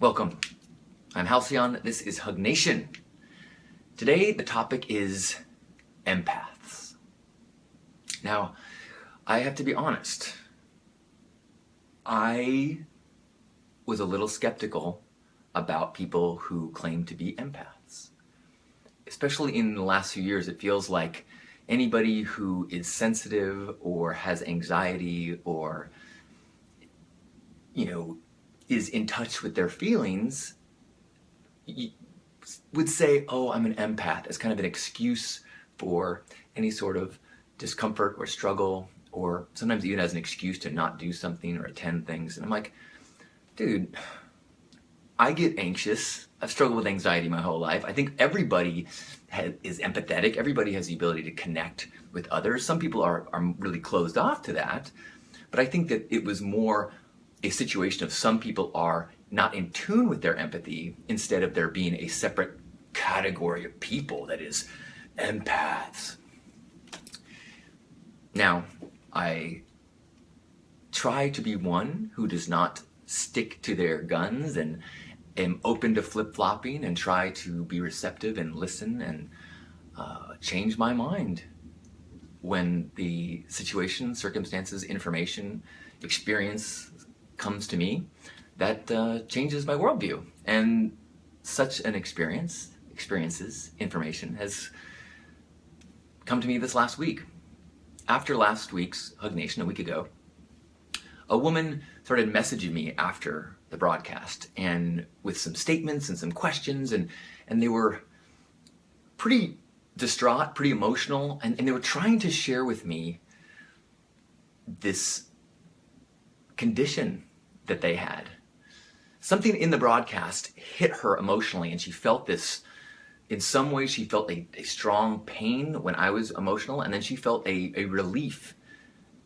Welcome. I'm Halcyon. This is Hug Nation. Today, the topic is empaths. Now, I have to be honest. I was a little skeptical about people who claim to be empaths. Especially in the last few years, it feels like anybody who is sensitive or has anxiety or, is in touch with their feelings would say, oh, I'm an empath, as kind of an excuse for any sort of discomfort or struggle, or sometimes even as an excuse to not do something or attend things. And I'm like, dude, I get anxious. I've struggled with anxiety my whole life. I think everybody is empathetic. Everybody has the ability to connect with others. Some people are really closed off to that. But I think that it was more a situation of some people are not in tune with their empathy instead of there being a separate category of people that is empaths. Now, I try to be one who does not stick to their guns and am open to flip-flopping and try to be receptive and listen and change my mind when the situation, circumstances, information, experience comes to me that changes my worldview. And such an information has come to me this last week. After last week's Hug Nation, a week ago, a woman started messaging me after the broadcast and with some statements and some questions, and they were pretty distraught, pretty emotional, and they were trying to share with me this condition that they had. Something in the broadcast hit her emotionally, and she felt this, in some ways she felt a strong pain when I was emotional, and then she felt a relief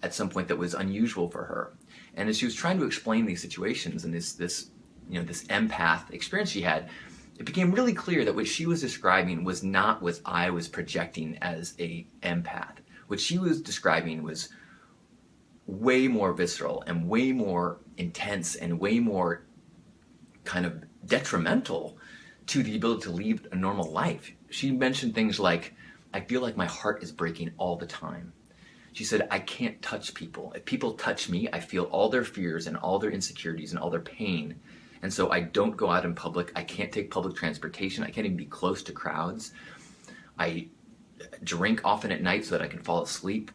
at some point that was unusual for her. And as she was trying to explain these situations and this empath experience she had, it became really clear that what she was describing was not what I was projecting as a empath. What she was describing was way more visceral and way more intense and way more kind of detrimental to the ability to lead a normal life. She mentioned things like, I feel like my heart is breaking all the time. She said, I can't touch people. If people touch me, I feel all their fears and all their insecurities and all their pain. And so I don't go out in public. I can't take public transportation. I can't even be close to crowds. I drink often at night so that I can fall asleep.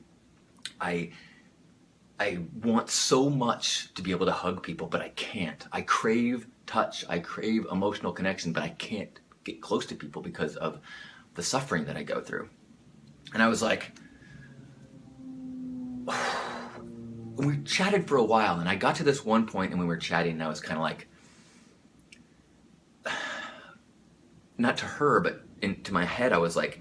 I want so much to be able to hug people, but I can't. I crave touch. I crave emotional connection, but I can't get close to people because of the suffering that I go through. And I was like, we chatted for a while, and I got to this one point, and we were chatting, and I was kind of like, not to her, but into my head, I was like,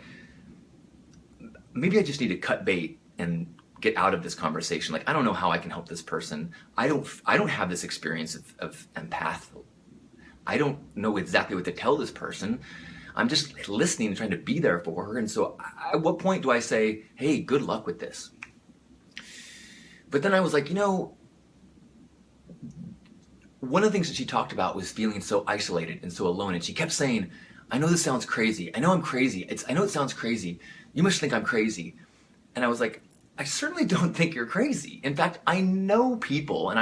maybe I just need to cut bait and get out of this conversation. Like, I don't know how I can help this person. I don't have this experience of empath. I don't know exactly what to tell this person. I'm just listening and trying to be there for her. And so at what point do I say, hey, good luck with this? But then I was like, one of the things that she talked about was feeling so isolated and so alone. And she kept saying, I know this sounds crazy. I know I'm crazy. I know it sounds crazy. You must think I'm crazy. And I was like, I certainly don't think you're crazy. In fact, I know people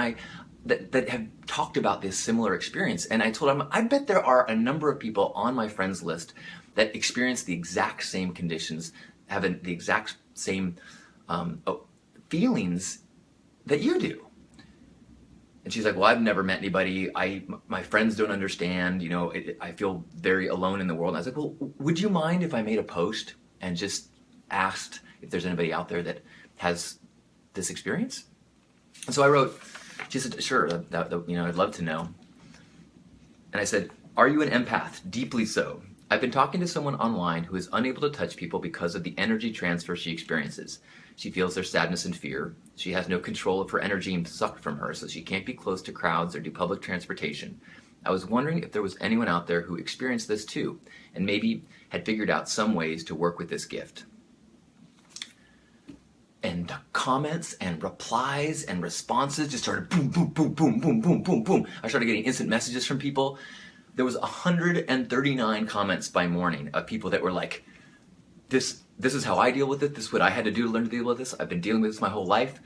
that have talked about this similar experience. And I told them, I bet there are a number of people on my friends list that experience the exact same conditions, have the exact same feelings that you do. And she's like, well, I've never met anybody. My friends don't understand. I feel very alone in the world. And I was like, well, would you mind if I made a post and just asked if there's anybody out there that has this experience? And so I wrote, she said, sure, I'd love to know. And I said, are you an empath? Deeply so. I've been talking to someone online who is unable to touch people because of the energy transfer she experiences. She feels their sadness and fear. She has no control of her energy being sucked from her, so she can't be close to crowds or do public transportation. I was wondering if there was anyone out there who experienced this too, and maybe had figured out some ways to work with this gift. and the comments and replies and responses just started boom, boom, boom, boom, boom, boom, boom, boom. I started getting instant messages from people. There was 139 comments by morning of people that were like, this is how I deal with it. This is what I had to do to learn to deal with this. I've been dealing with this my whole life.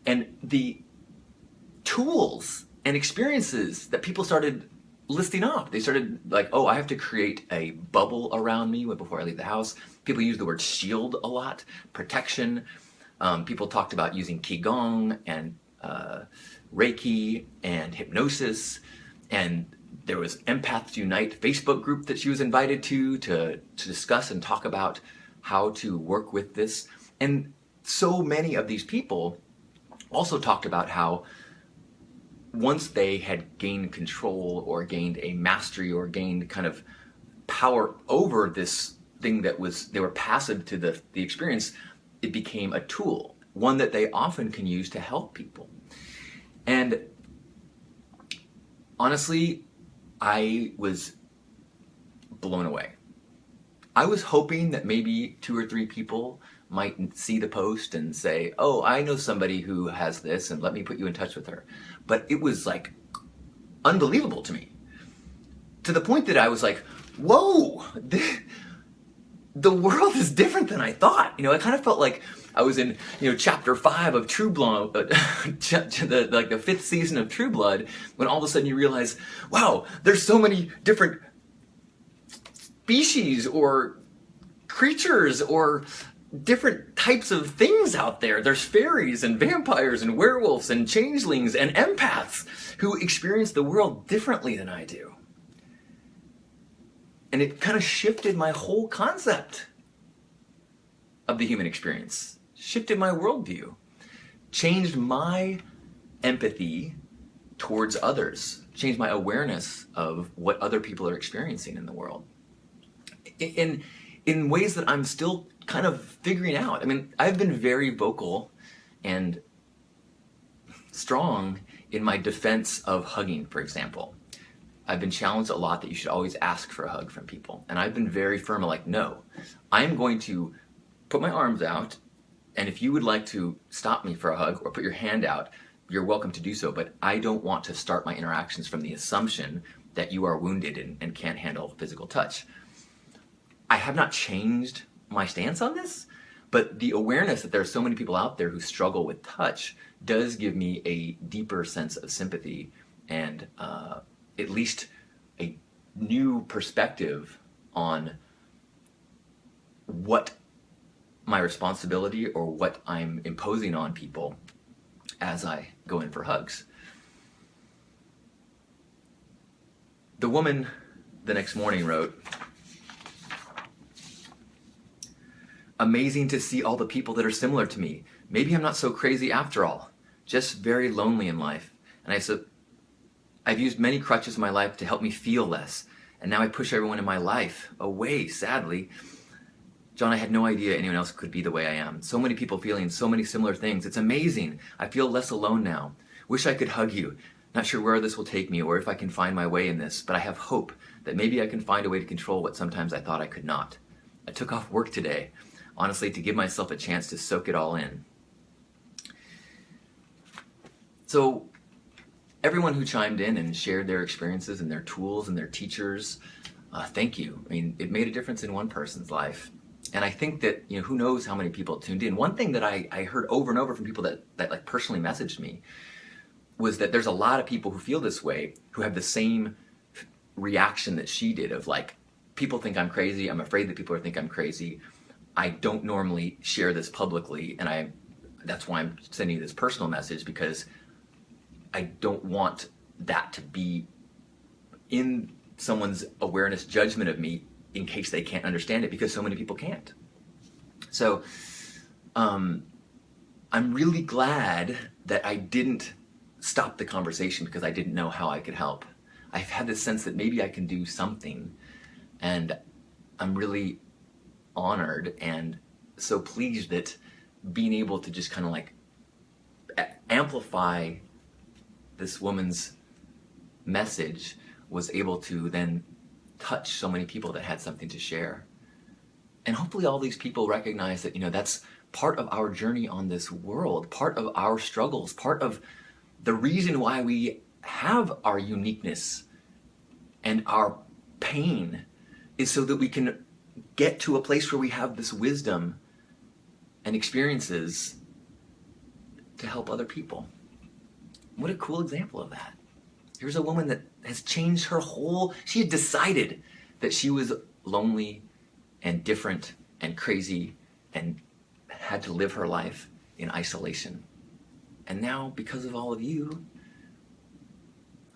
And the tools and experiences that people started listing off. They started like, oh, I have to create a bubble around me before I leave the house. People use the word shield a lot, protection. People talked about using Qigong and Reiki and hypnosis. And there was Empaths Unite Facebook group that she was invited to discuss and talk about how to work with this. And so many of these people also talked about how once they had gained control or gained a mastery or gained kind of power over this thing that was, they were passive to the experience, it became a tool, one that they often can use to help people. And honestly, I was blown away. I was hoping that maybe 2 or 3 people might see the post and say, oh, I know somebody who has this and let me put you in touch with her. But it was like unbelievable to me, to the point that I was like, whoa, the world is different than I thought. You know, I kind of felt like I was in, chapter 5 of True Blood, the 5th season of True Blood, when all of a sudden you realize, wow, there's so many different species or creatures or different types of things out there. There's fairies and vampires and werewolves and changelings and empaths who experience the world differently than I do. And it kind of shifted my whole concept of the human experience, shifted my worldview, changed my empathy towards others, changed my awareness of what other people are experiencing in the world. In ways that I'm still kind of figuring out. I mean, I've been very vocal and strong in my defense of hugging, for example. I've been challenged a lot that you should always ask for a hug from people. And I've been very firm, like, no, I'm going to put my arms out, and if you would like to stop me for a hug or put your hand out, you're welcome to do so, but I don't want to start my interactions from the assumption that you are wounded and can't handle physical touch. I have not changed my stance on this, but the awareness that there are so many people out there who struggle with touch does give me a deeper sense of sympathy and at least a new perspective on what my responsibility or what I'm imposing on people as I go in for hugs. The woman the next morning wrote, "Amazing to see all the people that are similar to me. Maybe I'm not so crazy after all, just very lonely in life. And I said, I've used many crutches in my life to help me feel less, and now I push everyone in my life away, sadly. John, I had no idea anyone else could be the way I am. So many people feeling so many similar things. It's amazing. I feel less alone now. Wish I could hug you. Not sure where this will take me or if I can find my way in this, but I have hope that maybe I can find a way to control what sometimes I thought I could not. I took off work today, honestly, to give myself a chance to soak it all in." So everyone who chimed in and shared their experiences and their tools and their teachers, thank you. I mean, it made a difference in one person's life. And I think that, who knows how many people tuned in. One thing that I heard over and over from people that like personally messaged me was that there's a lot of people who feel this way, who have the same reaction that she did of like, people think I'm crazy. I'm afraid that people think I'm crazy. I don't normally share this publicly, and that's why I'm sending you this personal message, because I don't want that to be in someone's awareness judgment of me in case they can't understand it, because so many people can't. So I'm really glad that I didn't stop the conversation because I didn't know how I could help. I've had this sense that maybe I can do something, and I'm really honored and so pleased that being able to just kind of like amplify this woman's message was able to then touch so many people that had something to share. And hopefully all these people recognize that, that's part of our journey on this world, part of our struggles, part of the reason why we have our uniqueness and our pain is so that we can get to a place where we have this wisdom and experiences to help other people. What a cool example of that. Here's a woman that has changed her she had decided that she was lonely and different and crazy and had to live her life in isolation. And now, because of all of you,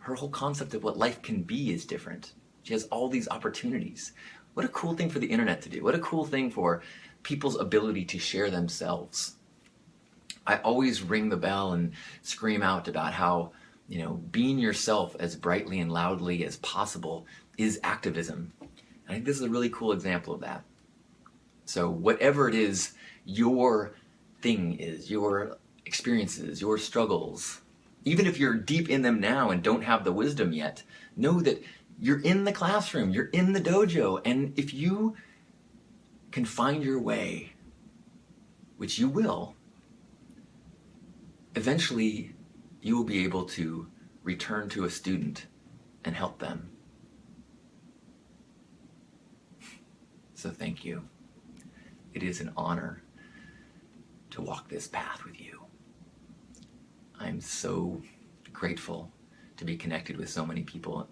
her whole concept of what life can be is different. She has all these opportunities. What a cool thing for the internet to do. What a cool thing for people's ability to share themselves. I always ring the bell and scream out about how, being yourself as brightly and loudly as possible is activism. And I think this is a really cool example of that. So whatever it is your thing is, your experiences, your struggles, even if you're deep in them now and don't have the wisdom yet, know that you're in the classroom, you're in the dojo, and if you can find your way, which you will, eventually you will be able to return to a student and help them. So thank you. It is an honor to walk this path with you. I'm so grateful to be connected with so many people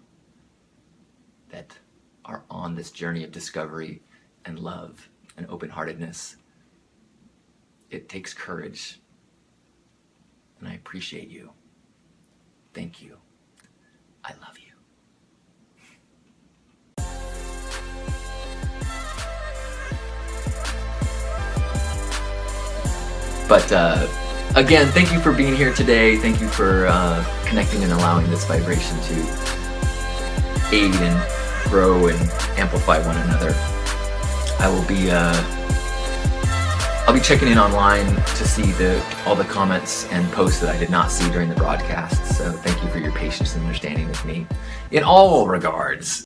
that are on this journey of discovery and love and open-heartedness. It takes courage, and I appreciate you. Thank you. I love you. But again, thank you for being here today. Thank you for connecting and allowing this vibration to aid and grow and amplify one another. I'll be checking in online to see all the comments and posts that I did not see during the broadcast. So thank you for your patience and understanding with me in all regards.